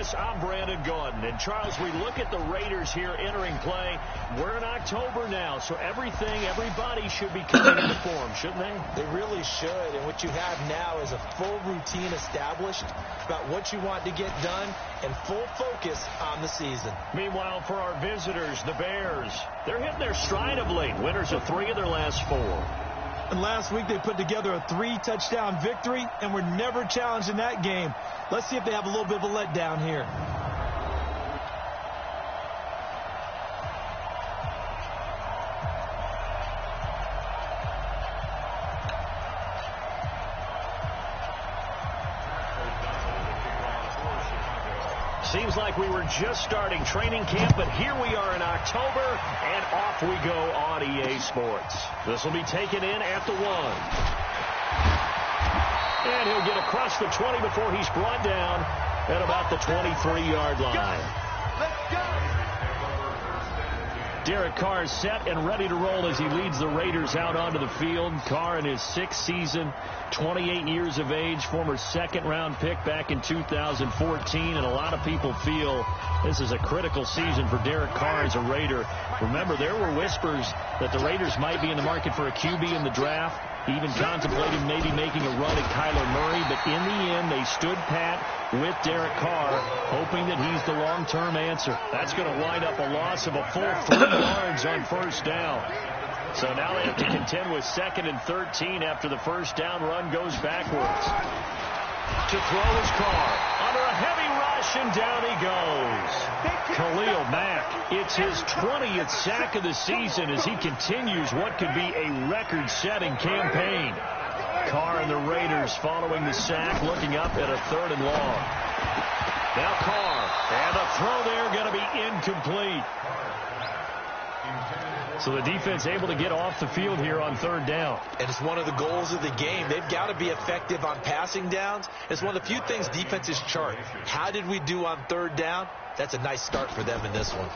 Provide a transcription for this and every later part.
Dallas, I'm Brandon Gaudin. And, Charles, we look at the Raiders here entering play. We're in October now, so everybody should be coming into form, shouldn't they? They really should. And what you have now is a full routine established about what you want to get done and full focus on the season. Meanwhile, for our visitors, the Bears, they're hitting their stride of late. Winners of 3 of their last 4. And last week they put together a 3-touchdown victory and were never challenged in that game. Let's see if they have a little bit of a letdown here. Seems like we were just starting training camp, but here we are in October, and off we go on EA Sports. This will be taken in at the 1. And he'll get across the 20 before he's brought down at about the 23-yard line. Let's go! Derek Carr is set and ready to roll as he leads the Raiders out onto the field. Carr in his 6th season, 28 years of age, former second-round pick back in 2014, and a lot of people feel this is a critical season for Derek Carr as a Raider. Remember, there were whispers that the Raiders might be in the market for a QB in the draft, even contemplated maybe making a run at Kyler Murray, but in the end, they stood pat with Derek Carr, hoping that he's the long-term answer. That's going to wind up a loss of a full 3 yards on first down. So now they have to contend with 2nd and 13 after the first down run goes backwards. To throw his Carr under a heavy rush, and down he goes. Khalil Mack, it's his 20th sack of the season as he continues what could be a record-setting campaign. Carr and the Raiders following the sack, looking up at a 3rd and long. Now Carr, and the throw there going to be incomplete. So the defense able to get off the field here on 3rd down. And it's one of the goals of the game. They've got to be effective on passing downs. It's one of the few things defenses chart. How did we do on 3rd down? That's a nice start for them in this one.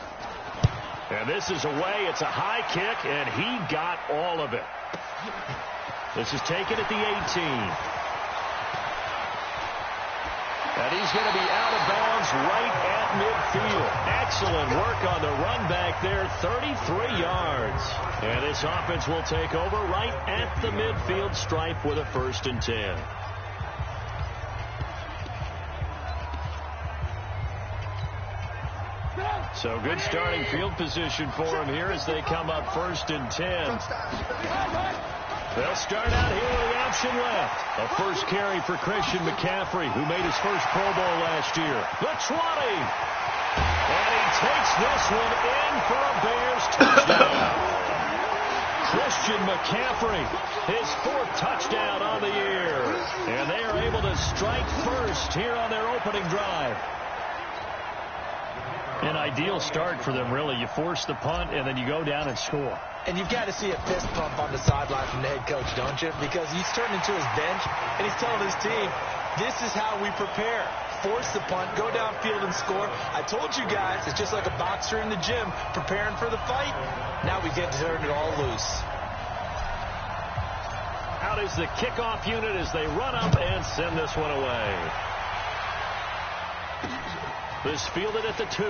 And this is away. It's a high kick, and he got all of it. This is taken at the 18. And he's going to be out of bounds right at midfield. Excellent work on the run back there, 33 yards. And this offense will take over right at the midfield stripe with a 1st and 10. So good starting field position for him here as they come up 1st and 10. They'll start out here with the option left. A first carry for Christian McCaffrey, who made his first Pro Bowl last year. The 20. And he takes this one in for a Bears touchdown. Christian McCaffrey, his 4th touchdown on the year. And they are able to strike first here on their opening drive. An ideal start for them, really. You force the punt, and then you go down and score. And you've got to see a fist pump on the sideline from the head coach, don't you? Because he's turned into his bench, and he's telling his team, this is how we prepare. Force the punt, go downfield and score. I told you guys, it's just like a boxer in the gym preparing for the fight. Now we get to turn it all loose. Out is the kickoff unit as they run up and send this one away. This fielded at the 2.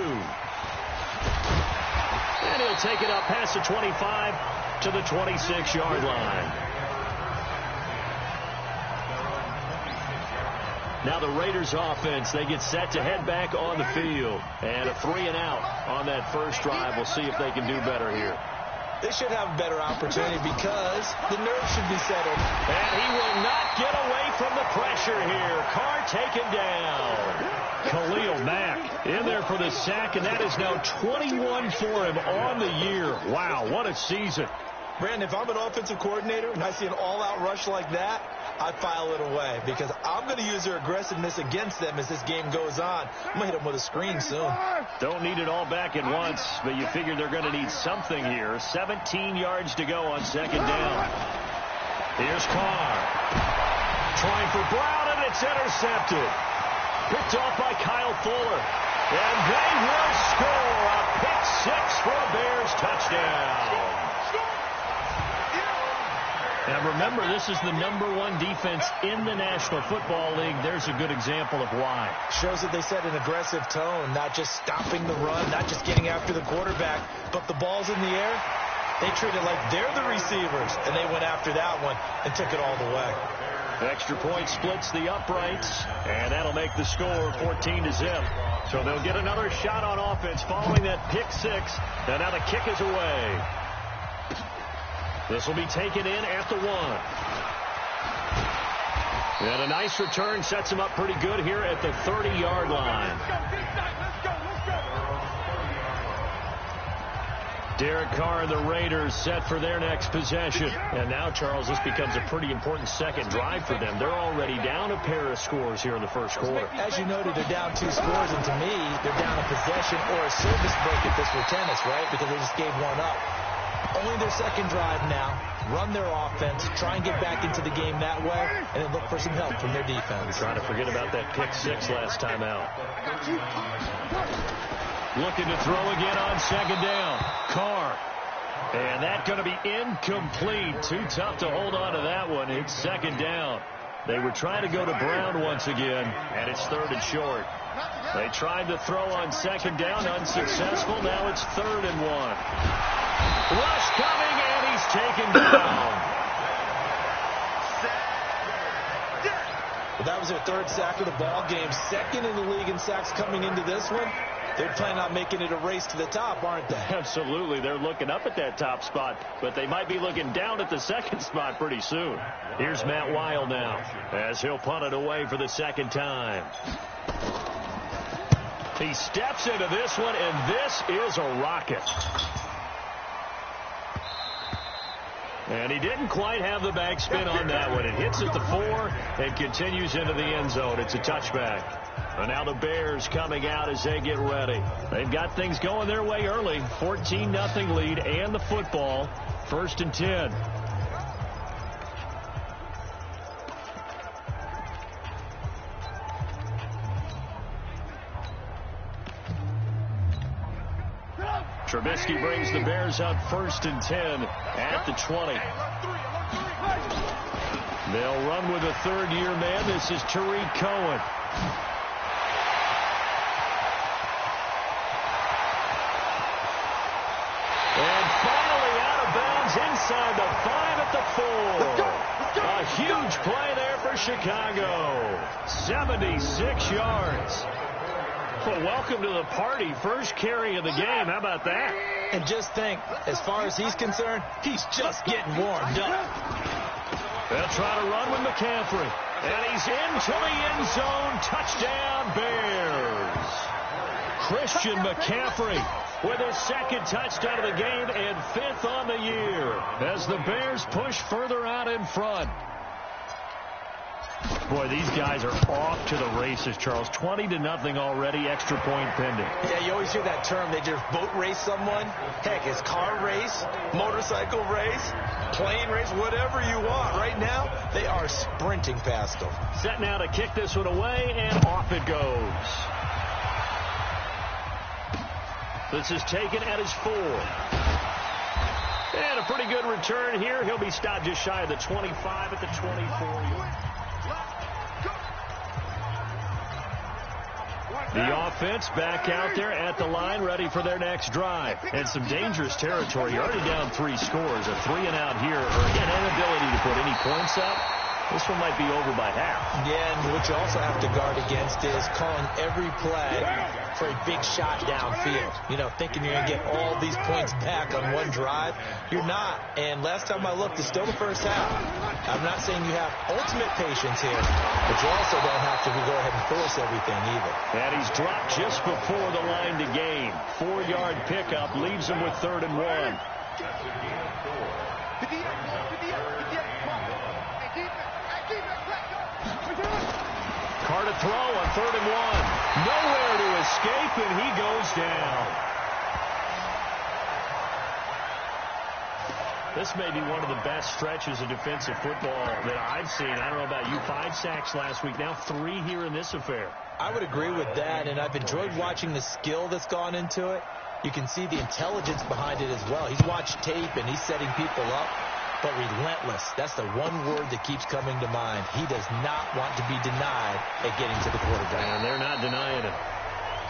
And he'll take it up past the 25 to the 26-yard line. Now the Raiders offense, they get set to head back on the field. And a 3 and out on that first drive. We'll see if they can do better here. They should have a better opportunity because the nerves should be settled. And he will not get away from the pressure here. Carr taken down. Khalil Mack in there for the sack, and that is now 21 for him on the year. Wow, what a season. Brandon, if I'm an offensive coordinator and I see an all-out rush like that, I file it away because I'm going to use their aggressiveness against them as this game goes on. I'm going to hit them with a screen soon. Don't need it all back at once, but you figure they're going to need something here. 17 yards to go on 2nd down. Here's Carr. Trying for Brown, and it's intercepted. Picked off by Kyle Fuller. And they will score a pick 6 for a Bears touchdown. And remember, this is the #1 defense in the National Football League. There's a good example of why. Shows that they set an aggressive tone, not just stopping the run, not just getting after the quarterback, but the ball's in the air. They treat it like they're the receivers, and they went after that one and took it all the way. Extra point splits the uprights, and that'll make the score 14-0. So they'll get another shot on offense following that pick six, and now the kick is away. This will be taken in at the 1. And a nice return sets him up pretty good here at the 30-yard line. Derek Carr and the Raiders set for their next possession. And now, Charles, this becomes a pretty important second drive for them. They're already down a pair of scores here in the first quarter. As you noted, they're down 2 scores, and to me, they're down a possession or a service break if this were tennis, right? Because they just gave one up. Only their second drive now. Run their offense, try and get back into the game that way, and then look for some help from their defense. Trying to forget about that pick six last time out. Looking to throw again on second down. Carr. And that's going to be incomplete. Too tough to hold on to that one. It's second down. They were trying to go to Brown once again, and it's 3rd and short. They tried to throw on second down, unsuccessful. Now it's 3rd and 1. Rush coming, and he's taken down. Well, that was their 3rd sack of the ball game. 2nd in the league in sacks coming into this one. They're planning on making it a race to the top, aren't they? Absolutely. They're looking up at that top spot, but they might be looking down at the second spot pretty soon. Here's Matt Weil now as he'll punt it away for the second time. He steps into this one, and this is a rocket. And he didn't quite have the backspin on that one. It hits at the 4 and continues into the end zone. It's a touchback. And now the Bears coming out as they get ready. They've got things going their way early. 14-0 lead and the football. 1st and 10. Trubisky brings the Bears up 1st and 10 at the 20. They'll run with a 3rd-year man. This is Tariq Cohen. And finally out of bounds inside the 5 at the 4. A huge play there for Chicago. 76 yards. Well, welcome to the party. First carry of the game. How about that? And just think, as far as he's concerned, he's just getting warmed up. They'll try to run with McCaffrey. And he's into the end zone. Touchdown, Bears. Christian McCaffrey with his 2nd touchdown of the game and 5th on the year as the Bears push further out in front. Boy, these guys are off to the races, Charles. 20-0 already, extra point pending. Yeah, you always hear that term. They just boat race someone. Heck, it's car race, motorcycle race, plane race, whatever you want. Right now, they are sprinting past them. Set now to kick this one away, and off it goes. This is taken at his 4. And a pretty good return here. He'll be stopped just shy of the 25 at the 24. The offense back out there at the line, ready for their next drive. And some dangerous territory. You're already down 3 scores. A 3-and-out here, or an inability to put any points up. This one might be over by half. Yeah, and what you also have to guard against is calling every play for a big shot downfield. You know, thinking you're going to get all these points back on one drive. You're not. And last time I looked, it's still the first half. I'm not saying you have ultimate patience here, but you also don't have to go ahead and force everything either. And he's dropped just before the line to gain. 4-yard pickup leaves him with 3rd and 1. Carr to throw on 3rd and 1. Nowhere to escape, and he goes down. This may be one of the best stretches of defensive football that I've seen. I don't know about you. 5 sacks last week. Now 3 here in this affair. I would agree with that, and I've enjoyed watching the skill that's gone into it. You can see the intelligence behind it as well. He's watched tape, and he's setting people up. but relentless. That's the one word that keeps coming to mind. He does not want to be denied at getting to the quarterback. And they're not denying it.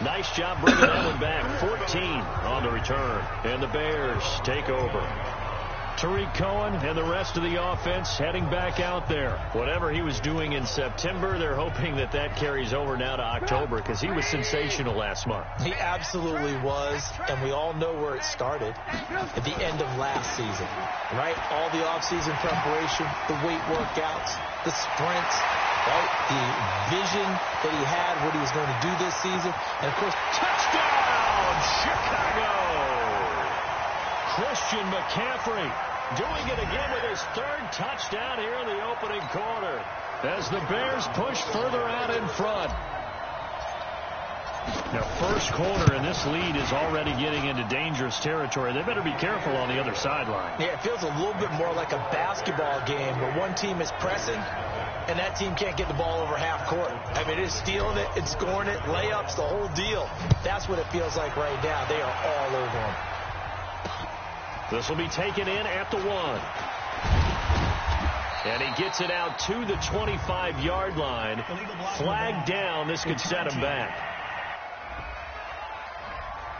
Nice job bringing that one back. 14 on the return. And the Bears take over. Tariq Cohen and the rest of the offense heading back out there. Whatever he was doing in September, they're hoping that that carries over now to October because he was sensational last month. He absolutely was, and we all know where it started at the end of last season, right? All the offseason preparation, the weight workouts, the sprints, right? The vision that he had, what he was going to do this season, and, of course, touchdown, Chicago! Christian McCaffrey doing it again with his third touchdown here in the opening quarter as the Bears push further out in front. Now, first quarter, and this lead is already getting into dangerous territory. They better be careful on the other sideline. Yeah, it feels a little bit more like a basketball game where one team is pressing and that team can't get the ball over half court. I mean, it is stealing it and scoring it, layups, the whole deal. That's what it feels like right now. They are all over them. This will be taken in at the 1. And he gets it out to the 25-yard line. Flag down. This could set him back.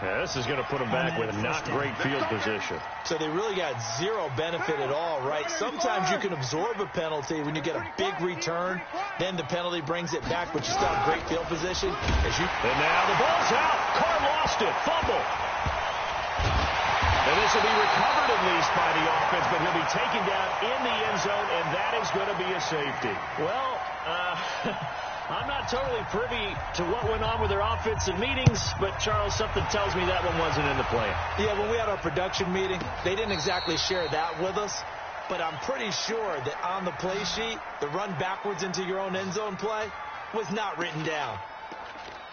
Yeah, this is going to put him back with not great field position. So they really got zero benefit at all, right? Sometimes you can absorb a penalty when you get a big return. Then the penalty brings it back, but you still have great field position. And now the ball's out. Carr lost it. Fumble. And this will be recovered at least by the offense, but he'll be taken down in the end zone, and that is going to be a safety. Well, I'm not totally privy to what went on with their offensive meetings, but, Charles, something tells me that one wasn't in the plan. Yeah, when we had our production meeting, they didn't exactly share that with us, but I'm pretty sure that on the play sheet, the run backwards into your own end zone play was not written down.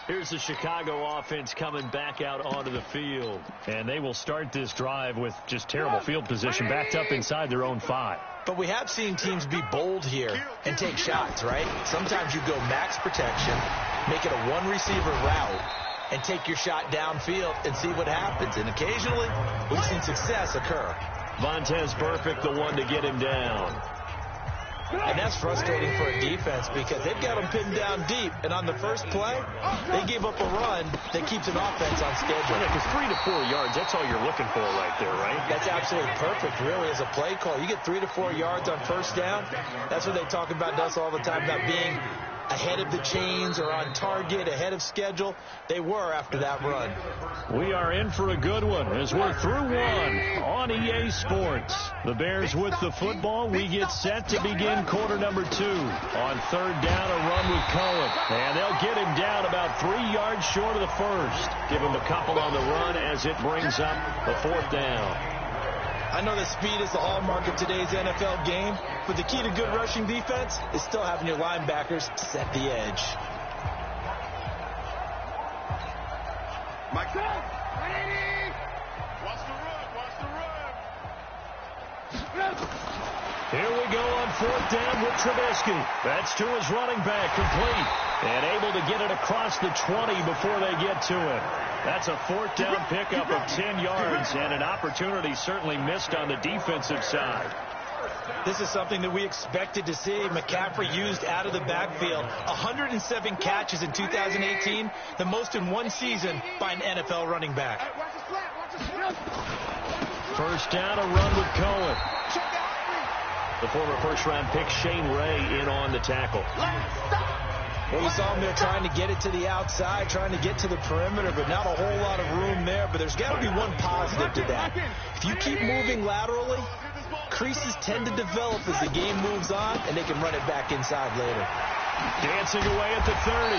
Here's the Chicago offense coming back out onto the field. And they will start this drive with just terrible field position, backed up inside their own 5. But we have seen teams be bold here and take shots, right? Sometimes you go max protection, make it a one-receiver route, and take your shot downfield and see what happens. And occasionally, we've seen success occur. Vontez Perfect, the one to get him down. And that's frustrating for a defense because they've got them pinned down deep. And on the first play, they gave up a run that keeps an offense on schedule. Yeah, because 3 to 4 yards, that's all you're looking for right there, right? That's absolutely perfect, really, as a play call. You get 3 to 4 yards on first down. That's what they talk about us all the time, about being ahead of the chains or on target, ahead of schedule. They were after that run. We are in for a good one as we're through one on EA Sports. The Bears with the football. We get set to begin quarter number 2. On third down, a run with Cohen. And they'll get him down about 3 yards short of the first. Give him a couple on the run as it brings up the 4th down. I know that speed is the hallmark of today's NFL game, but the key to good rushing defense is still having your linebackers set the edge. Mike, ready? Watch the run. Here we go on 4th down with Trubisky. That's to his running back, complete. And able to get it across the 20 before they get to it. That's a 4th down pickup of 10 yards, and an opportunity certainly missed on the defensive side. This is something that we expected to see. McCaffrey used out of the backfield. 107 catches in 2018, the most in one season by an NFL running back. First down, a run with Cohen. The former first-round pick Shane Ray in on the tackle. Well, you saw him there trying to get it to the outside, trying to get to the perimeter, but not a whole lot of room there. But there's got to be one positive to that. If you keep moving laterally, creases tend to develop as the game moves on, and they can run it back inside later. Dancing away at the 30.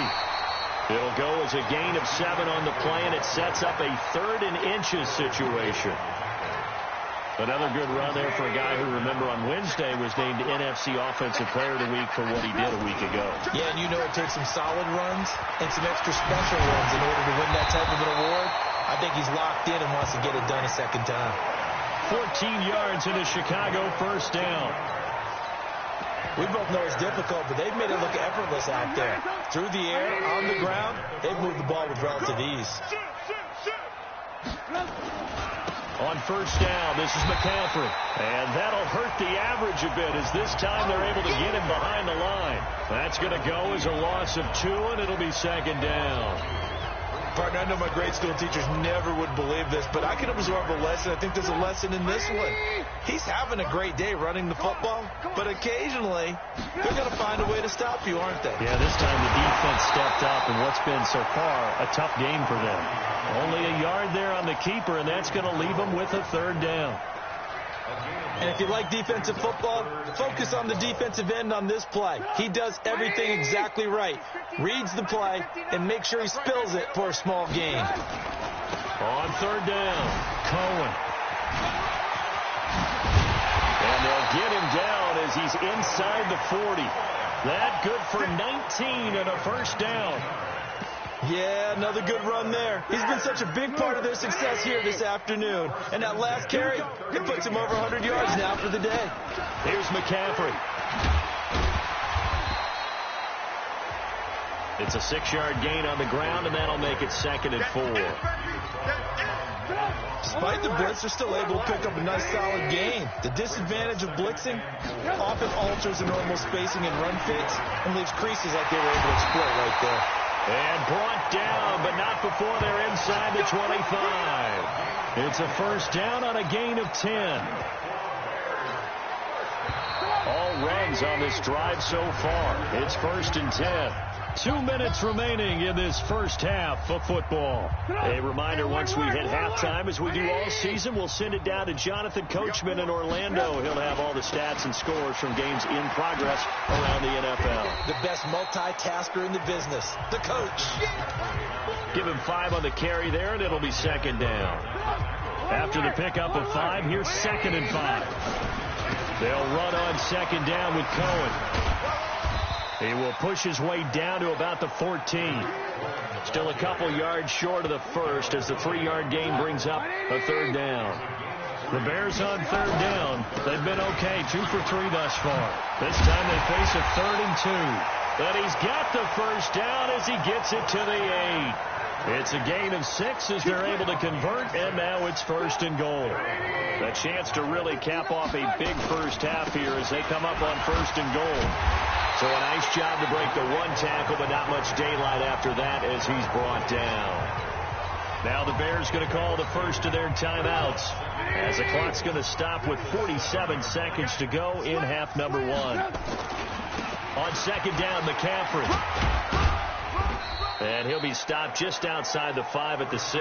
It'll go as a gain of 7 on the play, and it sets up a 3rd and inches situation. Another good run there for a guy who, remember, on Wednesday was named NFC Offensive Player of the Week for what he did a week ago. Yeah, and you know it takes some solid runs and some extra special runs in order to win that type of an award. I think he's locked in and wants to get it done a second time. 14 yards into Chicago, first down. We both know it's difficult, but they've made it look effortless out there. Through the air, on the ground, they've moved the ball with relative ease. On first down, this is McCaffrey. And that'll hurt the average a bit as this time they're able to get him behind the line. That's going to go as a loss of 2, and it'll be second down. Partner, I know my grade school teachers never would believe this, but I can absorb a lesson. I think there's a lesson in this one. He's having a great day running the football, but occasionally they're going to find a way to stop you, aren't they? Yeah, this time the defense stepped up in what's been so far a tough game for them. Only a yard there on the keeper, and that's going to leave them with a third down. And if you like defensive football, focus on the defensive end on this play. He does everything exactly right. Reads the play and makes sure he spills it for a small gain. On third down, Cohen. And they'll get him down as he's inside the 40. That good for 19 and a first down. Yeah, another good run there. He's been such a big part of their success here this afternoon. And that last carry, it puts him over 100 yards now for the day. Here's McCaffrey. It's a 6-yard gain on the ground, and that'll make it 2nd and 4. Despite the blitz, they're still able to pick up a nice solid gain. The disadvantage of blitzing often alters the normal spacing and run fakes and leaves creases like they were able to exploit right there. And brought down, but not before they're inside the 25. It's a first down on a gain of 10. All runs on this drive so far. It's 1st and 10. 2 minutes remaining in this first half of football. A reminder, once we hit halftime, as we do all season, we'll send it down to Jonathan Coachman in Orlando. He'll have all the stats and scores from games in progress around the NFL. The best multitasker in the business, the coach. Give him 5 on the carry there, and it'll be 2nd down. After the pickup of 5, here's 2nd and 5. They'll run on 2nd down with Cohen. He will push his way down to about the 14. Still a couple yards short of the first as the 3-yard gain brings up a third down. The Bears on third down. They've been okay, 2 for 3 thus far. This time they face a 3rd and 2. But he's got the first down as he gets it to the 8. It's a gain of 6 as they're able to convert, and now it's 1st and goal. A chance to really cap off a big first half here as they come up on 1st and goal. So a nice job to break the 1 tackle, but not much daylight after that as he's brought down. Now the Bears going to call the first of their timeouts as the clock's going to stop with 47 seconds to go in half number 1. On 2nd down, McCaffrey. And he'll be stopped just outside the 5 at the 6.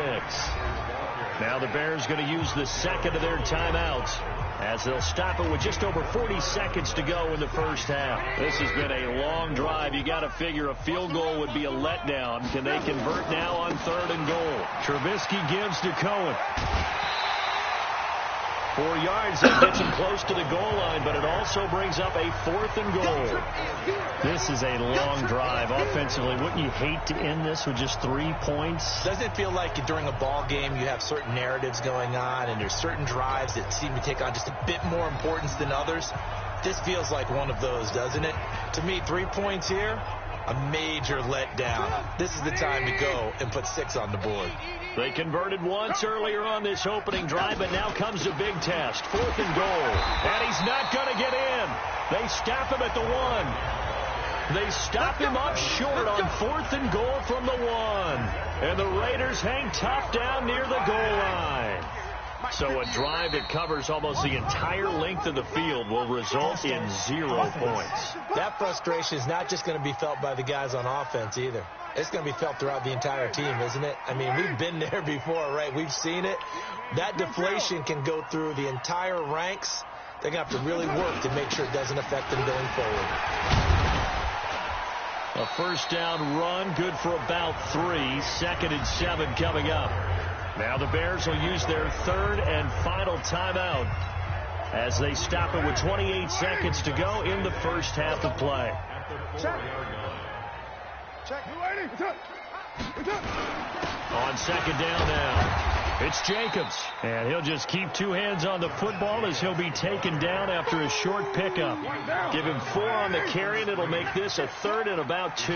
Now the Bears going to use the 2nd of their timeouts as they'll stop it with just over 40 seconds to go in the first half. This has been a long drive. You got to figure a field goal would be a letdown. Can they convert now on 3rd and goal? Trubisky gives to Cohen. 4 yards, that gets him close to the goal line, but it also brings up a 4th and goal. This is a long drive offensively. Wouldn't you hate to end this with just 3 points? Doesn't it feel like during a ball game you have certain narratives going on and there's certain drives that seem to take on just a bit more importance than others? This feels like one of those, doesn't it? To me, 3 points here, a major letdown. This is the time to go and put 6 on the board. They converted once earlier on this opening drive, but now comes a big test. 4th and goal. And he's not going to get in. They stop him at the 1. They stop him up short on 4th and goal from the 1. And the Raiders hang tough down near the goal line. So a drive that covers almost the entire length of the field will result in 0 points. That frustration is not just going to be felt by the guys on offense either. It's going to be felt throughout the entire team, isn't it? I mean, we've been there before, right? We've seen it. That deflation can go through the entire ranks. They're going to have to really work to make sure it doesn't affect them going forward. A first down run, good for about 3. 2nd and 7 coming up. Now the Bears will use their 3rd and final timeout as they stop it with 28 seconds to go in the first half of play. On 2nd down now, it's Jacobs. And he'll just keep 2 hands on the football as he'll be taken down after a short pickup. Give him 4 on the carry, and it'll make this a 3rd and about 2.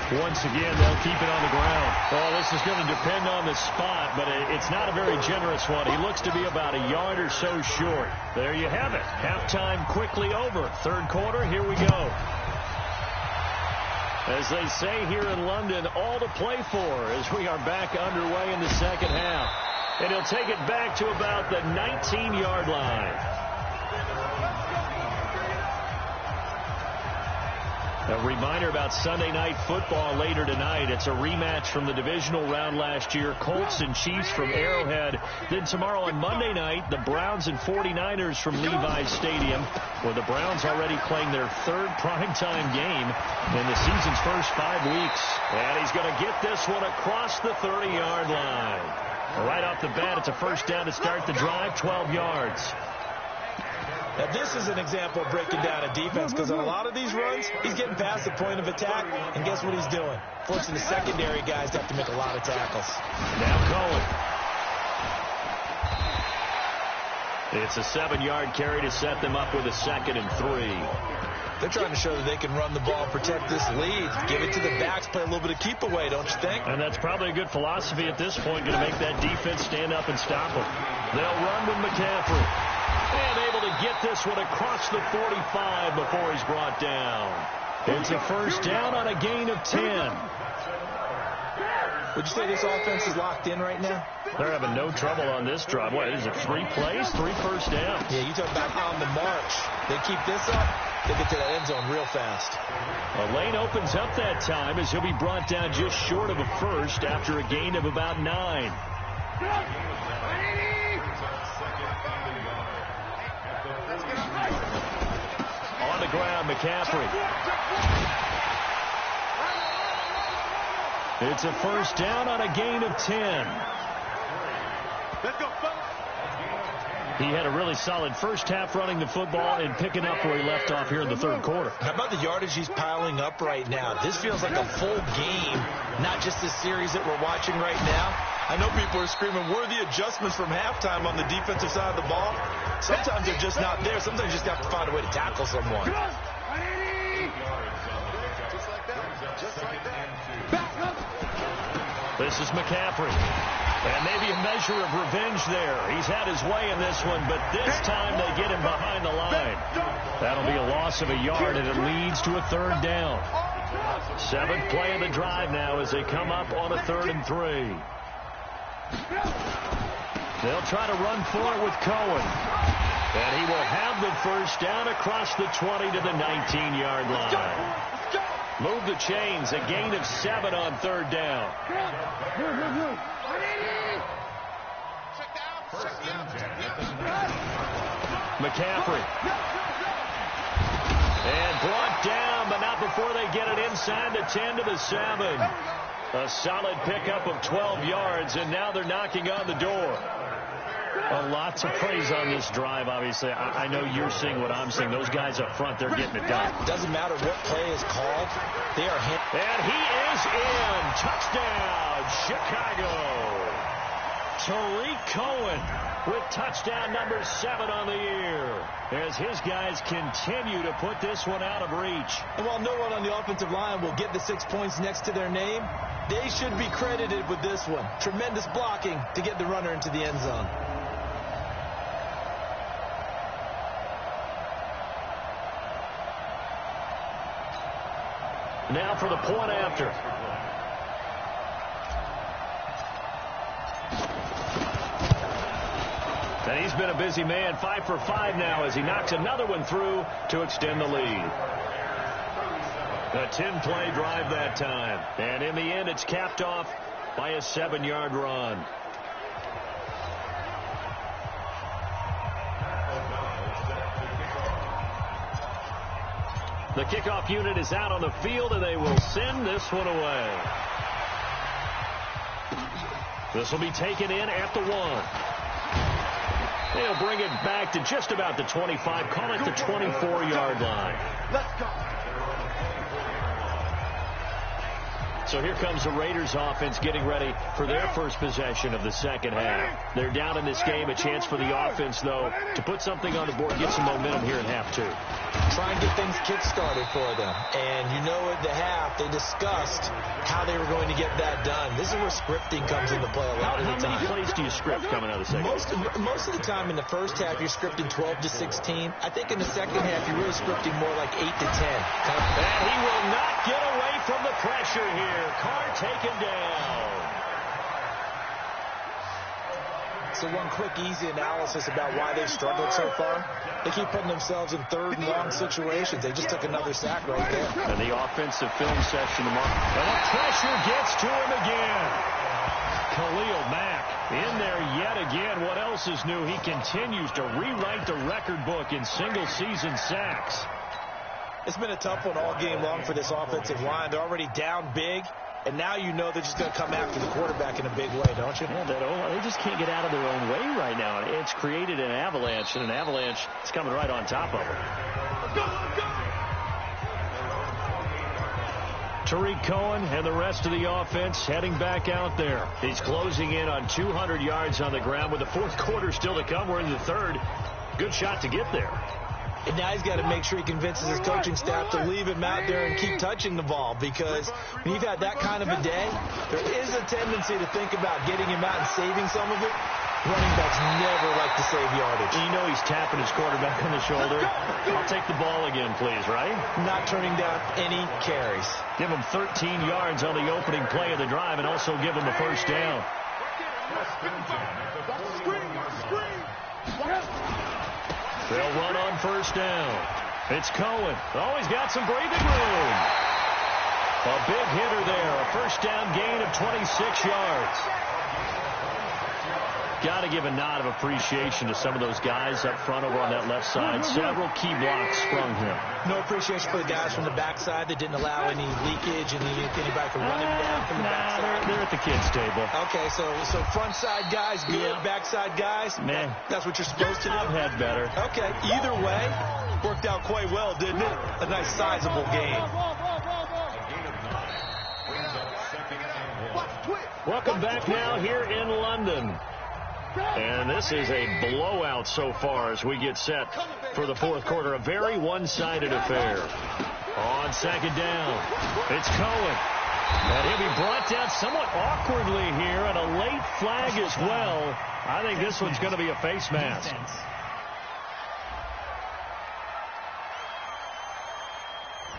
Once again, they'll keep it on the ground. Well, this is going to depend on the spot, but it's not a very generous one. He looks to be about a yard or so short. There you have it. Halftime quickly over. Third quarter, here we go. As they say here in London, all to play for as we are back underway in the second half. And he'll take it back to about the 19-yard line. A reminder about Sunday Night Football later tonight. It's a rematch from the divisional round last year. Colts and Chiefs from Arrowhead. Then tomorrow on Monday night, the Browns and 49ers from Levi's Stadium, where the Browns already playing their third primetime game in the season's first 5 weeks. And he's going to get this one across the 30-yard line. Right off the bat, it's a first down to start the drive, 12 yards. Now, this is an example of breaking down a defense, because on a lot of these runs, he's getting past the point of attack, and guess what he's doing? Forcing the secondary guys to have to make a lot of tackles. Now Cohen. It's a 7-yard carry to set them up with a 2nd and 3. They're trying to show that they can run the ball, protect this lead, give it to the backs, play a little bit of keep away, don't you think? And that's probably a good philosophy at this point, going to make that defense stand up and stop them. They'll run with McCaffrey. And able to get this one across the 45 before he's brought down. It's a first down on a gain of 10. Would you say this offense is locked in right now? They're having no trouble on this drive. What, is it 3 plays, 3 first downs? Yeah, you talk about on the march. They keep this up, they get to that end zone real fast. A lane opens up that time as he'll be brought down just short of a first after a gain of about 9. On the ground, McCaffrey. It's a first down on a gain of 10. He had a really solid first half running the football and picking up where he left off here in the third quarter. How about the yardage he's piling up right now? This feels like a full game, not just the series that we're watching right now. I know people are screaming, where are the adjustments from halftime on the defensive side of the ball? Sometimes they're just not there. Sometimes you just have to find a way to tackle someone. This is McCaffrey. And maybe a measure of revenge there. He's had his way in this one, but this time they get him behind the line. That'll be a loss of a yard, and it leads to a third down. 7th play of the drive now as they come up on a 3rd and 3. They'll try to run for it with Cohen. And he will have the first down across the 20 to the 19-yard line. Move the chains, a gain of 7 on 3rd down. McCaffrey. And brought down, but not before they get it inside the 10 to the 7. A solid pickup of 12 yards, and now they're knocking on the door. Lots of praise on this drive, obviously. I know you're seeing what I'm seeing. Those guys up front, they're getting it done. Doesn't matter what play is called. They are hit. And he is in. Touchdown, Chicago. Tariq Cohen with touchdown number 7 on the year as his guys continue to put this one out of reach. And while no one on the offensive line will get the 6 points next to their name, they should be credited with this one. Tremendous blocking to get the runner into the end zone. Now for the point after. And he's been a busy man, 5 for 5 now as he knocks another one through to extend the lead. A 10-play drive that time. And in the end, it's capped off by a 7-yard run. The kickoff unit is out on the field, and they will send this one away. This will be taken in at the 1. They'll bring it back to just about the 25, call it the 24-yard line. Let's go. So here comes the Raiders offense getting ready for their first possession of the second half. They're down in this game. A chance for the offense, though, to put something on the board, get some momentum here in half two. Try and get things kick-started for them. And you know at the half, they discussed how they were going to get that done. This is where scripting comes into play a lot of the time. How many plays do you script coming out of the second half? Most of the time in the first half, you're scripting 12 to 16. I think in the second half, you're really scripting more like 8 to 10. And he will not get away from the pressure here. Carr taken down. So one quick, easy analysis about why they've struggled so far. They keep putting themselves in third and long situations. They just took another sack right there. And the offensive film section tomorrow. And the pressure gets to him again. Khalil Mack in there yet again. What else is new? He continues to rewrite the record book in single-season sacks. It's been a tough one all game long for this offensive line. They're already down big, and now you know they're just going to come after the quarterback in a big way, don't you? Yeah, they just can't get out of their own way right now. It's created an avalanche, and an avalanche is coming right on top of them. Let's go, let's go! Tariq Cohen and the rest of the offense heading back out there. He's closing in on 200 yards on the ground with the fourth quarter still to come. We're in the third. Good shot to get there. And now he's got to make sure he convinces his coaching staff to leave him out there and keep touching the ball, because when you've had that kind of a day, there is a tendency to think about getting him out and saving some of it. Running backs never like to save yardage. You know he's tapping his quarterback on the shoulder. I'll take the ball again, please, right? Not turning down any carries. Give him 13 yards on the opening play of the drive and also give him a first down. They'll run on first down. It's Cohen. Oh, he's got some breathing room. A big hitter there. A first down gain of 26 yards. Got to give a nod of appreciation to some of those guys up front over on that left side. Several key blocks sprung here. No appreciation for the guys from the backside that didn't allow any leakage and anybody from running down from the backside. They're at the kids' table. Okay, so front side guys good, backside guys, man, that's what you're supposed to do. I've had better. Okay, either way, worked out quite well, didn't it? A nice sizable game. Welcome back now here in London. And this is a blowout so far as we get set for the fourth quarter. A very one-sided affair. On second down, it's Cohen. And he'll be brought down somewhat awkwardly here, and a late flag as well. I think this one's going to be a face mask.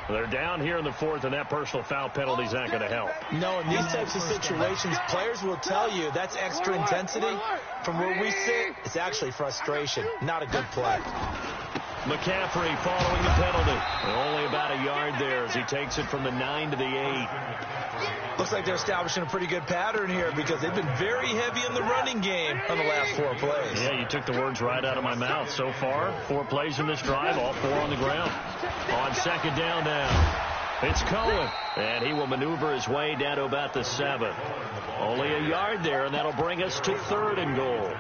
They're down here in the fourth, and that personal foul penalty is not going to help. No, in these types of situations, players will tell you that's extra intensity. From where we sit, it's actually frustration. Not a good play. McCaffrey following the penalty. Only about a yard there as he takes it from the 9 to the 8. Looks like they're establishing a pretty good pattern here because they've been very heavy in the running game on the last 4 plays. Yeah, you took the words right out of my mouth. So far, 4 plays in this drive, all 4 on the ground. On second down now, it's Cohen. And he will maneuver his way down to about the 7. Only a yard there, and that'll bring us to 3rd and goal.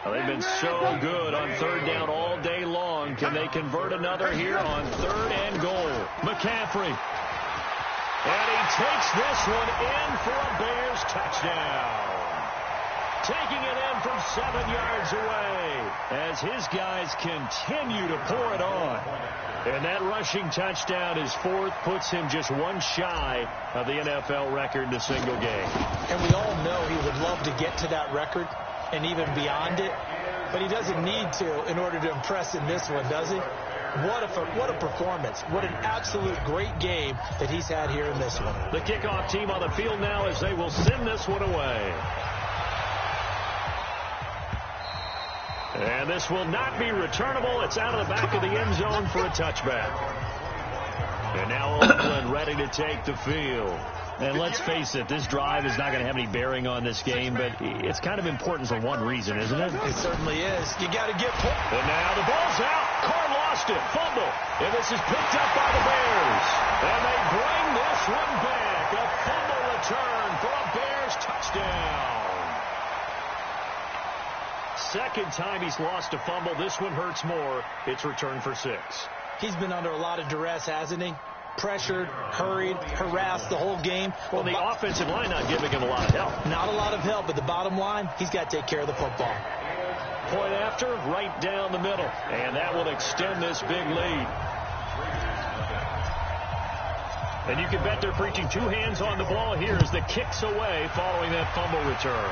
Well, they've been so good on 3rd down all day long. Can they convert another here on 3rd and goal? McCaffrey. And he takes this one in for a Bears touchdown. Taking it in from 7 yards away as his guys continue to pour it on. And that rushing touchdown, his 4th, puts him just 1 shy of the NFL record in a single game. And we all know he would love to get to that record and even beyond it, but he doesn't need to in order to impress in this one, does he? What a performance. What an absolute great game that he's had here in this one. The kickoff team on the field now as they will send this one away. And this will not be returnable. It's out of the back of the end zone for a touchback. And now Oakland ready to take the field. And let's face it, this drive is not going to have any bearing on this game, but it's kind of important for one reason, isn't it? It certainly is. You got to get put. And now the ball's out. Carr lost it. Fumble. And this is picked up by the Bears. And they bring this one back. A fumble return for a Bears touchdown. Second time he's lost a fumble. This one hurts more. It's returned for 6. He's been under a lot of duress, hasn't he? pressured, hurried, harassed the whole game. Well, the offensive line not giving him a lot of help. Not a lot of help, but the bottom line, he's got to take care of the football. Point after, right down the middle. And that will extend this big lead. And you can bet they're preaching two hands on the ball here as the kick's away following that fumble return.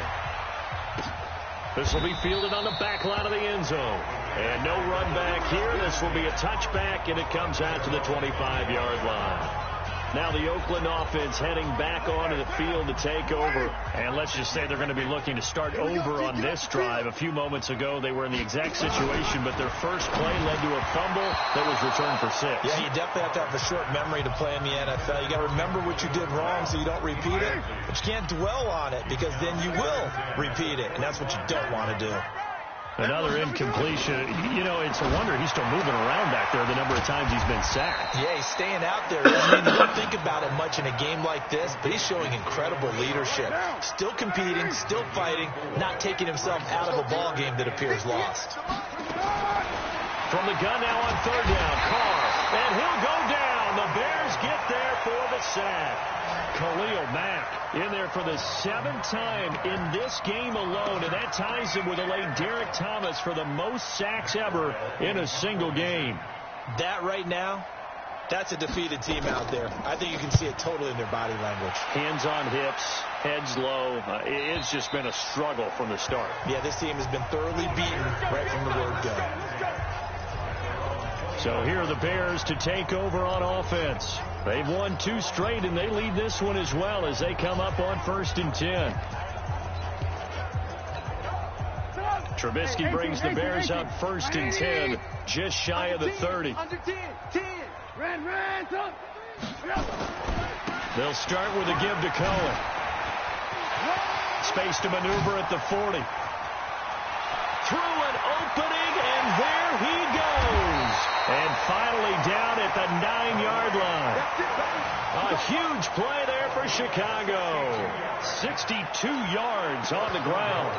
This will be fielded on the back line of the end zone. And no run back here. This will be a touchback, and it comes out to the 25-yard line. Now the Oakland offense heading back onto the field to take over. And let's just say they're going to be looking to start over on this drive. A few moments ago, they were in the exact situation, but their first play led to a fumble that was returned for 6. Yeah, you definitely have to have a short memory to play in the NFL. You got to remember what you did wrong so you don't repeat it. But you can't dwell on it because then you will repeat it, and that's what you don't want to do. Another incompletion. You know, it's a wonder he's still moving around back there the number of times he's been sacked. Yeah, he's staying out there. I mean, you don't think about it much in a game like this, but he's showing incredible leadership. Still competing, still fighting, not taking himself out of a ball game that appears lost. From the gun now on third down, Carr. And he'll go down. The Bears get there for the sack. Khalil Mack in there for the 7th time in this game alone, and that ties him with the late Derek Thomas for the most sacks ever in a single game. That right now, that's a defeated team out there. I think you can see it totally in their body language. Hands on hips, heads low. It's just been a struggle from the start. Yeah, this team has been thoroughly beaten right from the word go. So here are the Bears to take over on offense. They've won 2 straight, and they lead this one as well as they come up on 1st and 10. Trubisky brings the Bears up 1st and 10, just shy of the 30. They'll start with a give to Cohen. Space to maneuver at the 40. Through an opening, and there he goes. And finally down at the 9-yard line. A huge play there for Chicago. 62 yards on the ground.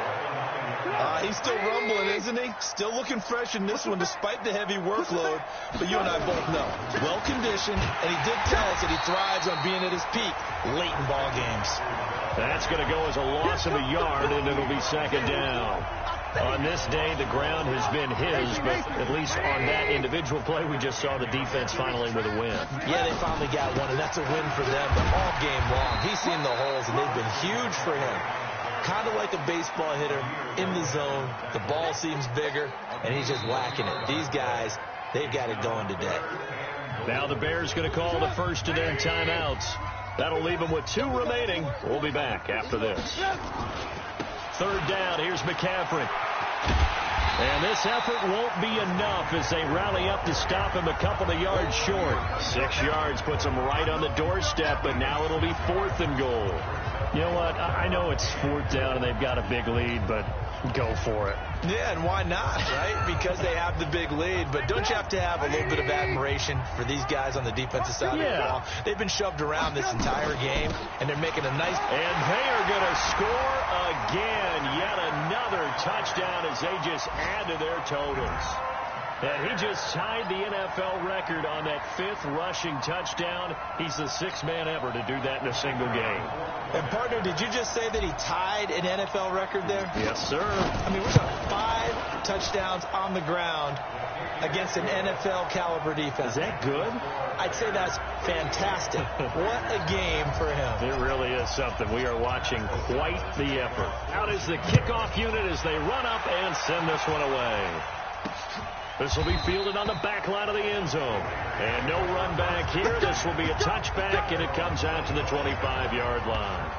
He's still rumbling, isn't he? Still looking fresh in this one despite the heavy workload. But you and I both know, well-conditioned, and he did tell us that he thrives on being at his peak late in ball games. That's going to go as a loss of a yard, and it'll be 2nd down. On this day, the ground has been his, but at least on that individual play, we just saw the defense finally with a win. Yeah, they finally got one, and that's a win for them. But all game long, he's seen the holes, and they've been huge for him. Kind of like a baseball hitter in the zone. The ball seems bigger, and he's just whacking it. These guys, they've got it going today. Now the Bears going to call the first of their timeouts. That'll leave them with 2 remaining. We'll be back after this. 3rd down, here's McCaffrey. And this effort won't be enough as they rally up to stop him a couple of yards short. 6 yards puts them right on the doorstep, but now it'll be 4th and goal. You know what? I know it's 4th down and they've got a big lead, but go for it. Yeah, and why not, right? Because they have the big lead. But don't you have to have a little bit of admiration for these guys on the defensive side of the ball? They've been shoved around this entire game, and they're making a nice... And they are going to score again. Yet another touchdown as they just add to their totals. And he just tied the NFL record on that 5th rushing touchdown. He's the 6th man ever to do that in a single game. And, partner, did you just say that he tied an NFL record there? Yes, sir. I mean, we're talking 5 touchdowns on the ground against an NFL-caliber defense. Is that good? I'd say that's fantastic. What a game for him. It really is something. We are watching quite the effort. Out is the kickoff unit as they run up and send this one away. This will be fielded on the back line of the end zone. And no run back here. This will be a touchback, and it comes out to the 25-yard line.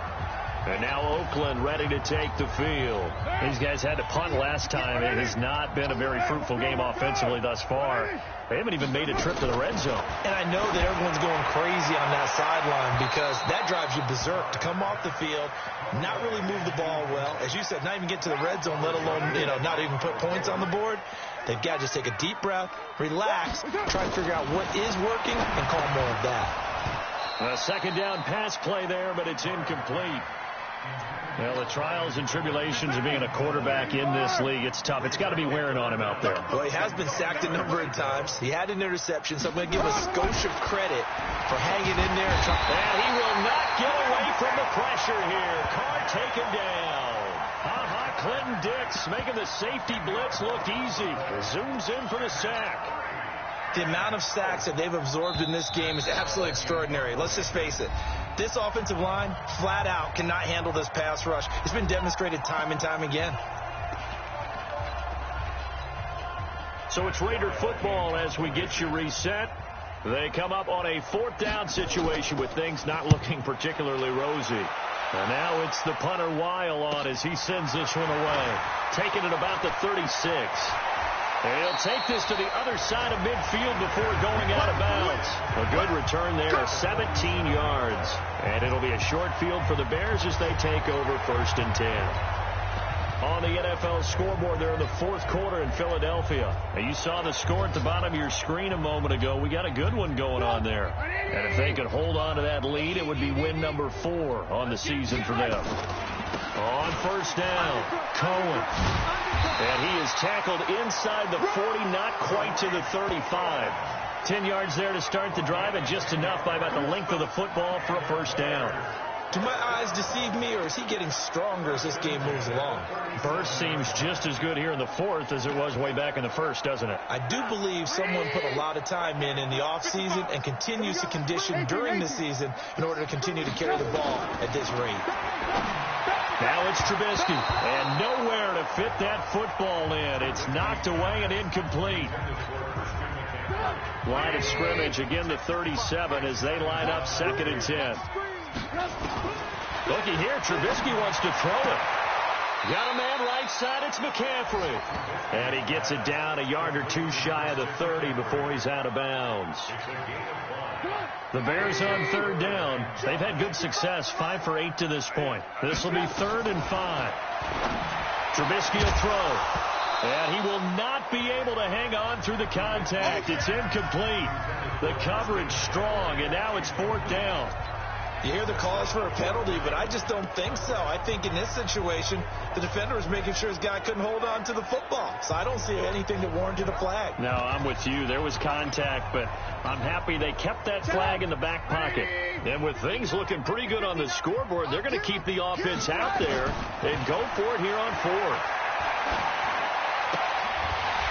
And now Oakland ready to take the field. These guys had to punt last time. It has not been a very fruitful game offensively thus far. They haven't even made a trip to the red zone. And I know that everyone's going crazy on that sideline because that drives you berserk to come off the field, not really move the ball well. As you said, not even get to the red zone, let alone, not even put points on the board. They've got to just take a deep breath, relax, try to figure out what is working, and call more of that. A 2nd down pass play there, but it's incomplete. Well, the trials and tribulations of being a quarterback in this league, it's tough. It's got to be wearing on him out there. Well, he has been sacked a number of times. He had an interception, so I'm going to give a skosh of credit for hanging in there. And he will not get away from the pressure here. Carr taken down. Clinton Dix making the safety blitz look easy. Zooms in for the sack. The amount of sacks that they've absorbed in this game is absolutely extraordinary. Let's just face it. This offensive line, flat out, cannot handle this pass rush. It's been demonstrated time and time again. So it's Raider football as we get you reset. They come up on a 4th down situation with things not looking particularly rosy. And now it's the punter Weil on as he sends this one away. Taking it about the 36. And he'll take this to the other side of midfield before going out of bounds. A good return there, 17 yards. And it'll be a short field for the Bears as they take over 1st and 10. On the NFL scoreboard there in the 4th quarter in Philadelphia. And you saw the score at the bottom of your screen a moment ago. We got a good one going on there. And if they could hold on to that lead, it would be win number 4 on the season for them. On 1st down, Cohen. And he is tackled inside the 40, not quite to the 35. 10 yards there to start the drive, and just enough by about the length of the football for a 1st down. Do my eyes deceive me, or is he getting stronger as this game moves along? Burst seems just as good here in the 4th as it was way back in the 1st, doesn't it? I do believe someone put a lot of time in the offseason and continues to condition during the season in order to continue to carry the ball at this rate. Now it's Trubisky, and nowhere to fit that football in. It's knocked away and incomplete. Line of scrimmage, again the 37 as they line up 2nd and 10. Looky here, Trubisky wants to throw it. Got a man right side, it's McCaffrey. And he gets it down a yard or 2 shy of the 30 before he's out of bounds. The Bears on 3rd down. They've had good success, 5 for 8 to this point. This will be 3rd and 5. Trubisky will throw. And he will not be able to hang on through the contact. It's incomplete. The coverage strong, and now it's 4th down. You hear the calls for a penalty, but I just don't think so. I think in this situation, the defender was making sure his guy couldn't hold on to the football. So I don't see anything that warranted a flag. No, I'm with you. There was contact, but I'm happy they kept that flag in the back pocket. And with things looking pretty good on the scoreboard, they're going to keep the offense out there and go for it here on 4th.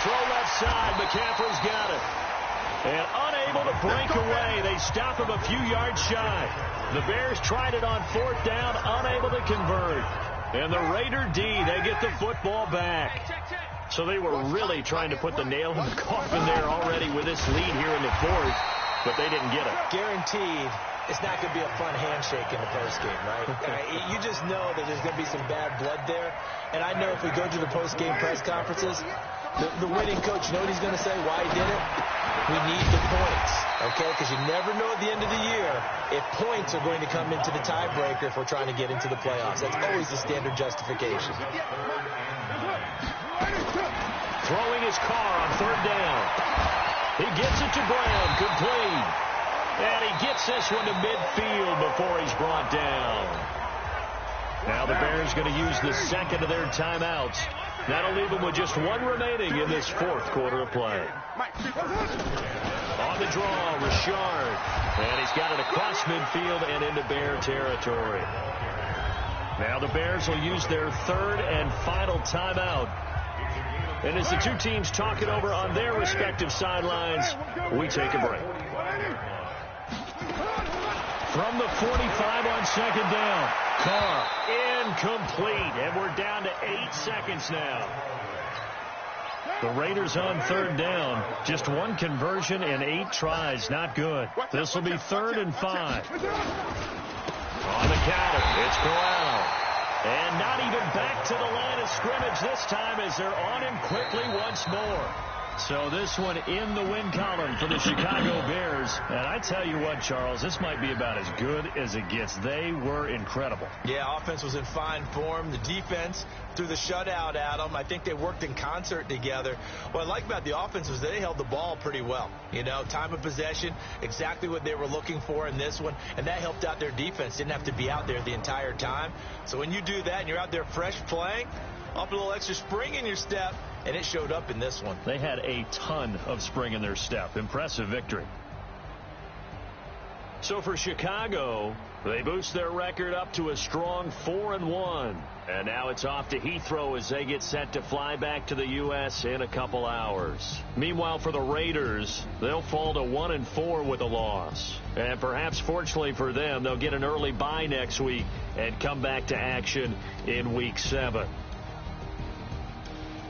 Throw left side. McCaffrey's got it. And unable to break away. They stop him a few yards shy. The Bears tried it on 4th down, unable to convert. And the Raider D, they get the football back. So they were really trying to put the nail in the coffin there already with this lead here in the 4th, but they didn't get it. Guaranteed it's not going to be a fun handshake in the postgame, right? You just know that there's going to be some bad blood there. And I know if we go to the postgame press conferences, the winning coach, you know what he's going to say, why he did it? We need the points, okay? Because you never know at the end of the year if points are going to come into the tiebreaker if we're trying to get into the playoffs. That's always the standard justification. Throwing his car on 3rd down. He gets it to Brown, complete. And he gets this one to midfield before he's brought down. Now the Bears going to use the 2nd of their timeouts. That'll leave them with just 1 remaining in this 4th quarter of play. On the draw, Richard. And he's got it across midfield and into Bear territory. Now the Bears will use their 3rd and final timeout. And as the two teams talk it over on their respective sidelines, we take a break. From the 45 on 2nd down. Carr incomplete, and we're down to 8 seconds now. The Raiders on 3rd down. Just 1 conversion and 8 tries. Not good. This will be 3rd and 5. On the counter, it's Corral. And not even back to the line of scrimmage this time as they're on him quickly once more. So this one in the win column for the Chicago Bears. And I tell you what, Charles, this might be about as good as it gets. They were incredible. Yeah, offense was in fine form. The defense threw the shutout at them. I think they worked in concert together. What I like about the offense was they held the ball pretty well. You know, time of possession, exactly what they were looking for in this one. And that helped out their defense. Didn't have to be out there the entire time. So when you do that and you're out there fresh playing, up a little extra spring in your step, and it showed up in this one. They had a ton of spring in their step. Impressive victory. So for Chicago, they boost their record up to a strong 4-1. And now it's off to Heathrow as they get set to fly back to the U.S. in a couple hours. Meanwhile, for the Raiders, they'll fall to 1-4 with a loss. And perhaps fortunately for them, they'll get an early bye next week and come back to action in Week 7.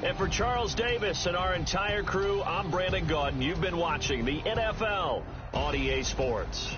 And for Charles Davis and our entire crew, I'm Brandon Gaudin. You've been watching the NFL on EA Sports.